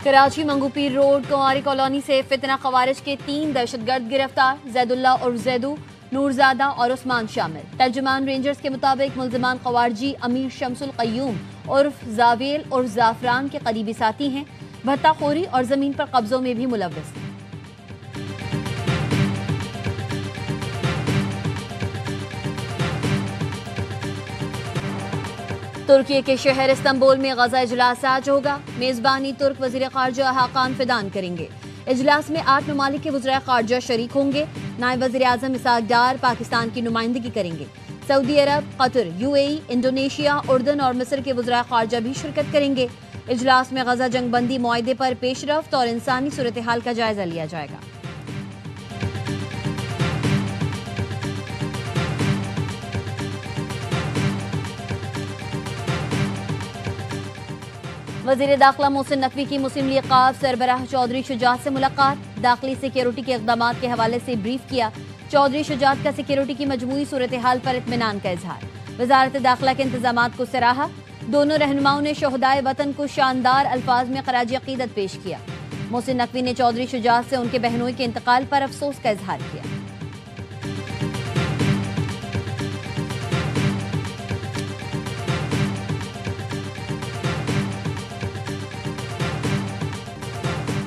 کراچی منگو پیر road کنواری colony سے فتنہ خوارج کے 3 دہشت گرد گرفتار، زید اللہ اور زیدو، نورزادہ اور عثمان شامل۔ ترجمان رینجرز کے مطابق ملزمان خوارجی امیر شمس القیوم عرف زاویل اور زعفران کے قریبی ساتھی ہیں، بھتہ خوری اور زمین پر قبضوں میں بھی ملوث ہیں۔ ترکی کے شہر استنبول میں غزہ اجلاس آج ہوگا۔ میزبانی ترک وزیر خارجہ حاقان فیدان کریں گے۔ اجلاس میں 8 ممالک کے وزراء خارجہ شریک ہوں گے۔ نائب وزیر اعظم اسحاق ڈار پاکستان کی نمائندگی کریں گے۔ سعودی عرب، قطر، UAE، انڈونیشیا، اردن اور مصر کے وزراء خارجہ بھی شرکت کریں گے۔ اجلاس میں غزہ جنگ بندی معاہدے پر پیش رفت اور انسانی صورتحال کا جائزہ لیا جائے گا۔ وزیر داخلہ محسن نقوی کی مسلم لیگ قاف سربراہ چودھری شجاعت سے ملاقات، داخلی سیکیورٹی کے اقدامات کے حوالے سے بریف کیا۔ چودھری شجاعت کا سیکیورٹی کی مجموعی صورتحال پر اطمینان کا اظہار، وزارت داخلہ کے انتظامات کو سراہا۔ دونوں رہنماؤں نے شہدائے وطن کو شاندار الفاظ میں خراج عقیدت پیش کیا۔ محسن نقوی نے چودھری شجاعت سے ان کے بہنوئی کے انتقال پر افسوس کا اظہار کیا۔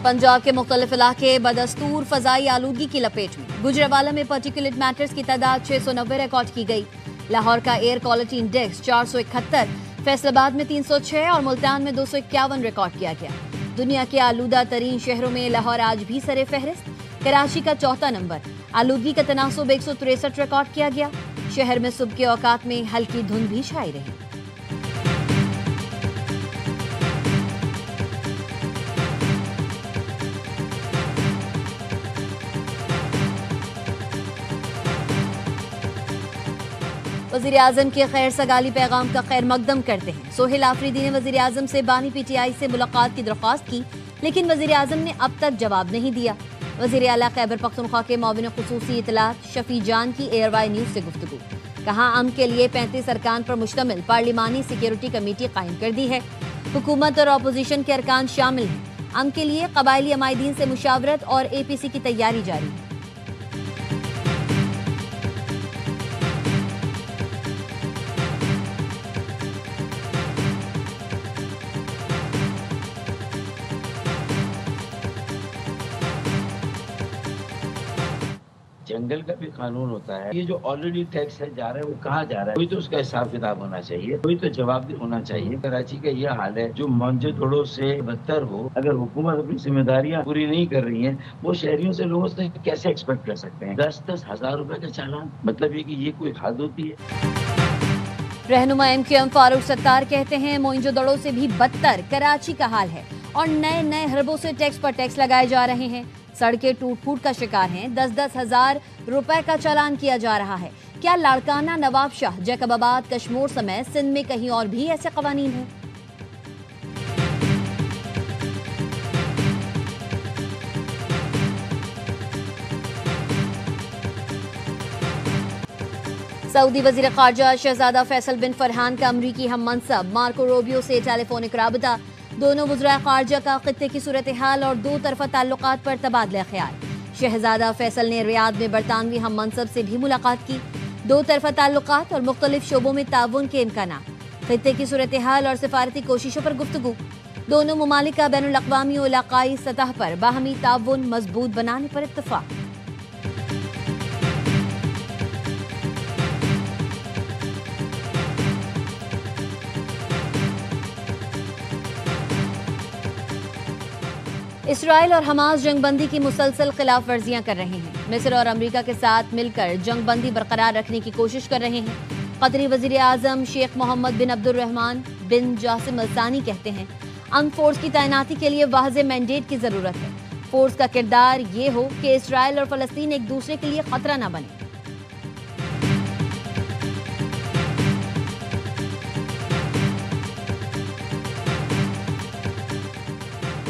پنجاب کے مختلف علاقے بدستور فضائی آلودگی کی لپیٹ میں۔ گجرانوالہ میں پارٹیکولیٹ میٹرز کی تعداد 690 ریکارڈ کی گئی۔ لاہور کا ایئر کوالٹی انڈیکس 471، فیصل آباد میں 306 اور ملتان میں 251 ریکارڈ کیا گیا۔ دنیا کے آلودہ ترین شہروں میں لاہور آج بھی سر فہرست، کراچی کا 4تھا نمبر۔ آلودگی کا تناسب 163 ریکارڈ کیا گیا۔ شہر میں صبح کے اوقات میں ہلکی دھند بھی چھائی رہی۔ وزیر اعظم کے خیر سگالی پیغام کا خیر مقدم کرتے ہیں۔ سہیل آفریدی نے وزیر اعظم سے بانی PTI سے ملاقات کی درخواست کی، لیکن وزیر اعظم نے اب تک جواب نہیں دیا۔ وزیر اعلیٰ خیبر پختونخوا کے معاون خصوصی اطلاعات شفیع جان کی ARY نیوز سے گفتگو، کہا امن کے لیے 35 ارکان پر مشتمل پارلیمانی سیکیورٹی کمیٹی قائم کر دی ہے۔ حکومت اور اپوزیشن کے ارکان شامل ہیں۔ امن کے لیے قبائلی عمائدین سے مشاورت اور APC کی تیاری جاری ہے۔ جنگل کا بھی قانون ہوتا ہے۔ یہ جو آلریڈی ٹیکس ہے جا رہا ہے وہ کہاں جا رہا ہے، کوئی تو اس کا حساب کتاب ہونا چاہیے، کوئی تو جواب بھی ہونا چاہیے۔ کراچی کا یہ حال ہے جو موجے دھڑوں سے بدتر ہو، اگر حکومت اپنی ذمہ داریاں پوری نہیں کر رہی ہیں، وہ شہریوں سے لوگوں سے کیسے ایکسپیکٹ کر سکتے ہیں؟ 10-10 ہزار روپے کا چالان، مطلب یہ کہ یہ کوئی حد ہوتی ہے؟ رہنما MQM فاروق ستار کہتے ہیں موئنجو دڑو سے بھی بدتر کراچی کا حال ہے اور نئے حربوں سے ٹیکس پر ٹیکس لگائے جا رہے ہیں۔ سڑکیں ٹوٹ پھوٹ کا شکار ہیں، 10-10 ہزار روپے کا چالان کیا جا رہا ہے۔ کیا لاڑکانہ، نواب شاہ، جیکب آباد، کشمور سمیت سندھ میں کہیں اور بھی ایسے قوانین ہیں؟ سعودی وزیر خارجہ شہزادہ فیصل بن فرحان کا امریکی ہم منصب مارکو روبیو سے ٹیلی فونک رابطہ، دونوں وزراء خارجہ کا خطے کی صورتحال اور 2 طرفہ تعلقات پر تبادلہ خیال۔ شہزادہ فیصل نے ریاض میں برطانوی ہم منصب سے بھی ملاقات کی۔ 2 طرفہ تعلقات اور مختلف شعبوں میں تعاون کے امکانات، خطے کی صورتحال اور سفارتی کوششوں پر گفتگو۔ دونوں ممالک کا بین الاقوامی و علاقائی سطح پر باہمی تعاون مضبوط بنانے پر اتفاق۔ اسرائیل اور حماس جنگ بندی کی مسلسل خلاف ورزیاں کر رہے ہیں۔ مصر اور امریکہ کے ساتھ مل کر جنگ بندی برقرار رکھنے کی کوشش کر رہے ہیں۔ قطری وزیر اعظم شیخ محمد بن عبد الرحمن بن جاسم الثانی کہتے ہیں امن فورس کی تعیناتی کے لیے واضح مینڈیٹ کی ضرورت ہے۔ فورس کا کردار یہ ہو کہ اسرائیل اور فلسطین ایک دوسرے کے لیے خطرہ نہ بنے۔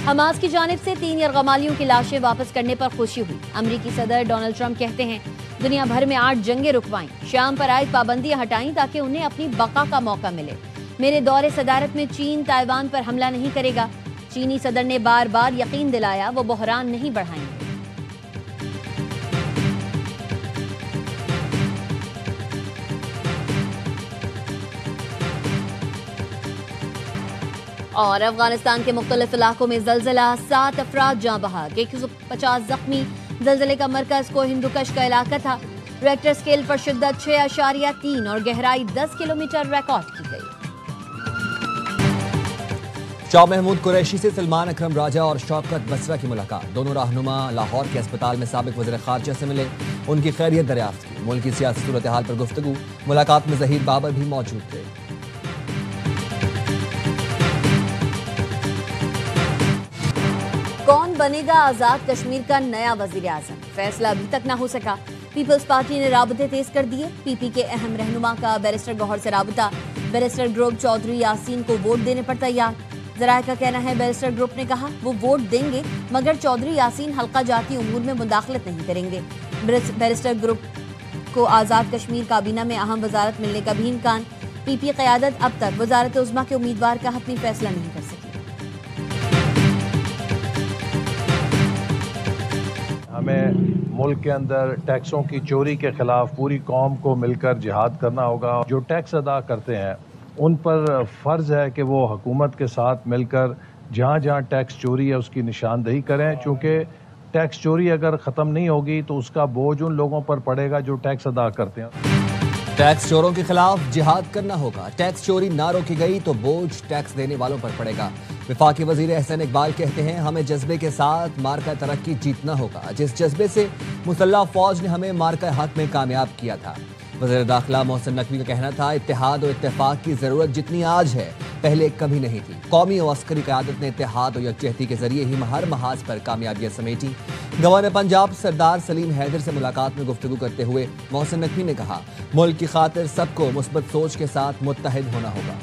حماس کی جانب سے 3 یرغمالیوں کی لاشیں واپس کرنے پر خوشی ہوئی۔ امریکی صدر ڈونلڈ ٹرمپ کہتے ہیں دنیا بھر میں 8 جنگیں رکوائیں، شام پر عائد پابندیاں ہٹائیں تاکہ انہیں اپنی بقا کا موقع ملے۔ میرے دور صدارت میں چین تائیوان پر حملہ نہیں کرے گا۔ چینی صدر نے بار بار یقین دلایا وہ بحران نہیں بڑھائیں گے۔ اور افغانستان کے مختلف علاقوں میں زلزلہ، 7 افراد جاں بحق، 150 زخمی۔ زلزلے کا مرکز کو ہندوکش کا علاقہ تھا۔ ریکٹر اسکیل پر شدت 6.3 اور گہرائی 10 کلومیٹر ریکارڈ کی گئی۔ شاہ محمود قریشی سے سلمان اکرم راجہ اور شوکت بسرا کی ملاقات۔ دونوں رہنما لاہور کے اسپتال میں سابق وزیر خارجہ سے ملے، ان کی خیریت دریافت کی۔ ملکی سیاسی صورتحال پر گفتگو۔ ملاقات میں ظہیر بابر بھی موجود تھے۔ کون بنے گا آزاد کشمیر کا نیا وزیر اعظم؟ فیصلہ ابھی تک نہ ہو سکا۔ پیپلز پارٹی نے رابطے تیز کر دیے۔ پی پی کے اہم رہنما کا بیرسٹر گوہر سے رابطہ۔ بیرسٹر گروپ چودھری یاسین کو ووٹ دینے پر تیار۔ ذرائع کا کہنا ہے بیرسٹر گروپ نے کہا وہ ووٹ دیں گے مگر چودھری یاسین حلقہ جاتی امور میں مداخلت نہیں کریں گے۔ بیرسٹر گروپ کو آزاد کشمیر کابینہ میں اہم وزارت ملنے کا بھی امکان۔ پی پی قیادت اب تک وزارت عظمیٰ کے امیدوار کا حتمی فیصلہ نہیں کر سکی۔ ہمیں ملک کے اندر ٹیکسوں کی چوری کے خلاف پوری قوم کو مل کر جہاد کرنا ہوگا۔ جو ٹیکس ادا کرتے ہیں ان پر فرض ہے کہ وہ حکومت کے ساتھ مل کر جہاں جہاں ٹیکس چوری ہے اس کی نشاندہی کریں، چونکہ ٹیکس چوری اگر ختم نہیں ہوگی تو اس کا بوجھ ان لوگوں پر پڑے گا جو ٹیکس ادا کرتے ہیں۔ ٹیکس چوروں کے خلاف جہاد کرنا ہوگا۔ ٹیکس چوری نہ روکی گئی تو بوجھ ٹیکس دینے والوں پر پڑے گا۔ وفاقی وزیر احسن اقبال کہتے ہیں ہمیں جذبے کے ساتھ مارکہ ترقی جیتنا ہوگا، جس جذبے سے مسلح فوج نے ہمیں مارکہ حق میں کامیاب کیا تھا۔ وزیر داخلہ محسن نقوی کا کہنا تھا اتحاد و اتفاق کی ضرورت جتنی آج ہے پہلے کبھی نہیں تھی۔ قومی و عسکری قیادت نے اتحاد و یکجہتی کے ذریعے ہی ہر محاذ پر کامیابیاں سمیٹی۔ گورنر پنجاب سردار سلیم حیدر سے ملاقات میں گفتگو کرتے ہوئے محسن نقوی نے کہا ملک کی خاطر سب کو مثبت سوچ کے ساتھ متحد ہونا ہوگا۔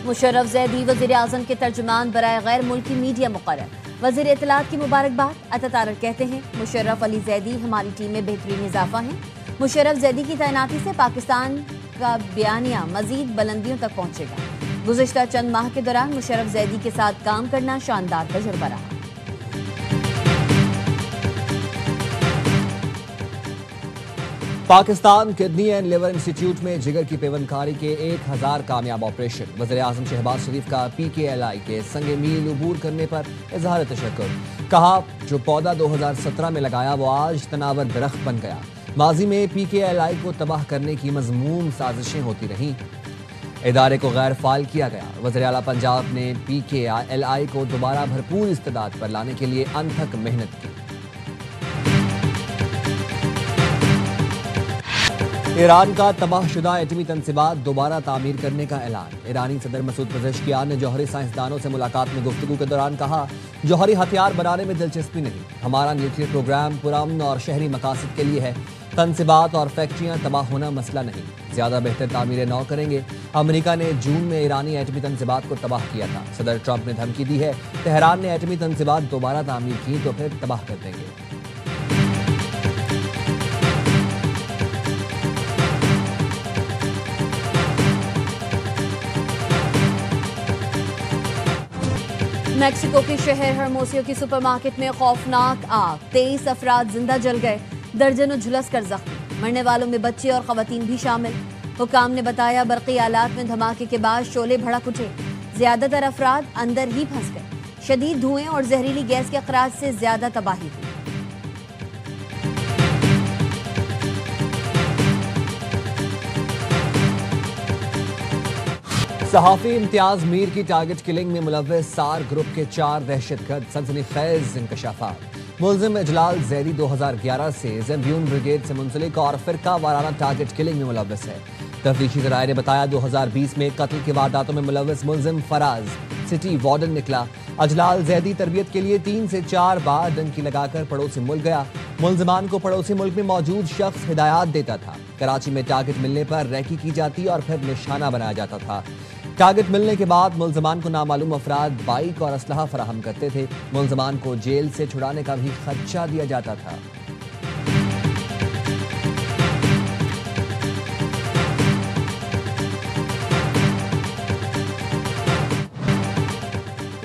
مشرف زیدی وزیر اعظم کے ترجمان برائے غیر ملکی میڈیا مقرر۔ وزیر اطلاعات کی مبارکباد۔ عطا کہتے ہیں مشرف علی زیدی ہماری ٹیم میں بہترین اضافہ ہیں۔ مشرف زیدی کی تعیناتی سے پاکستان کا بیانیہ مزید بلندیوں تک پہنچے گا۔ گزشتہ چند ماہ کے دوران مشرف زیدی کے ساتھ کام کرنا شاندار تجربہ رہا۔ Pakistan kidney and liver institute میں جگر کی پیوند کاری کے 1000 کامیاب آپریشن۔ وزیر اعظم شہباز شریف کا پی کے ایل آئی کے سنگ میل عبور کرنے پر اظہار تشکر۔ کہا جو پودا 2017 میں لگایا وہ آج تناور درخت بن گیا۔ ماضی میں پی کے ایل آئی کو تباہ کرنے کی مذموم سازشیں ہوتی رہیں، ادارے کو غیر فعال کیا گیا۔ وزیر اعلیٰ پنجاب نے پی کے ایل آئی کو دوبارہ بھرپور استعداد پر لانے کے لیے انتھک محنت کی۔ ایران کا تباہ شدہ ایٹمی تنصیبات دوبارہ تعمیر کرنے کا اعلان۔ ایرانی صدر مسعود پزشکیان نے جوہری سائنسدانوں سے ملاقات میں گفتگو کے دوران کہا جوہری ہتھیار بنانے میں دلچسپی نہیں، ہمارا نیوکلیئر پروگرام پرامن اور شہری مقاصد کے لیے ہے۔ تنصیبات اور فیکٹریاں تباہ ہونا مسئلہ نہیں، زیادہ بہتر تعمیریں نو کریں گے۔ امریکہ نے جون میں ایرانی ایٹمی تنصیبات کو تباہ کیا تھا۔ صدر ٹرمپ نے دھمکی دی ہے تہران نے ایٹمی تنصیبات دوبارہ تعمیر کی تو پھر تباہ کر دیں گے۔ میکسیکو کے شہر ہرموسیو کی سپر مارکیٹ میں خوفناک آگ، 23 افراد زندہ جل گئے، درجنوں جھلس کر زخمی، مرنے والوں میں بچے اور خواتین بھی شامل۔ حکام نے بتایا برقی آلات میں دھماکے کے بعد شعلے بھڑک اٹھے، زیادہ تر افراد اندر ہی پھنس گئے۔ شدید دھوئیں اور زہریلی گیس کے اخراج سے زیادہ تباہی ہوئی۔ صحافی امتیاز میر کی ٹارگٹ کلنگ میں ملوث سار گروپ کے 4 دہشت گرد، سنسنی خیز انکشافات۔ ملزم اجلال زیدی 2011 سے زیمبیون بریگیڈ سے منسلک اور فرقہ وارانہ ٹارگٹ کلنگ میں ملوث ہے۔ تفتیشی ذرائع نے بتایا 2020 میں قتل کے وارداتوں میں ملوث ملزم فراز سٹی وارڈن نکلا۔ اجلال زیدی تربیت کے لیے 3 سے 4 بار ڈنکی لگا کر پڑوسی ملک گیا۔ ملزمان کو پڑوسی ملک میں موجود شخص ہدایات دیتا تھا۔ کراچی میں ٹارگٹ ملنے پر ریکی کی جاتی اور پھر نشانہ بنایا جاتا تھا۔ ٹارگٹ ملنے کے بعد ملزمان کو نامعلوم افراد بائک اور اسلحہ فراہم کرتے تھے۔ ملزمان کو جیل سے چھڑانے کا بھی خدشہ دیا جاتا تھا۔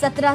17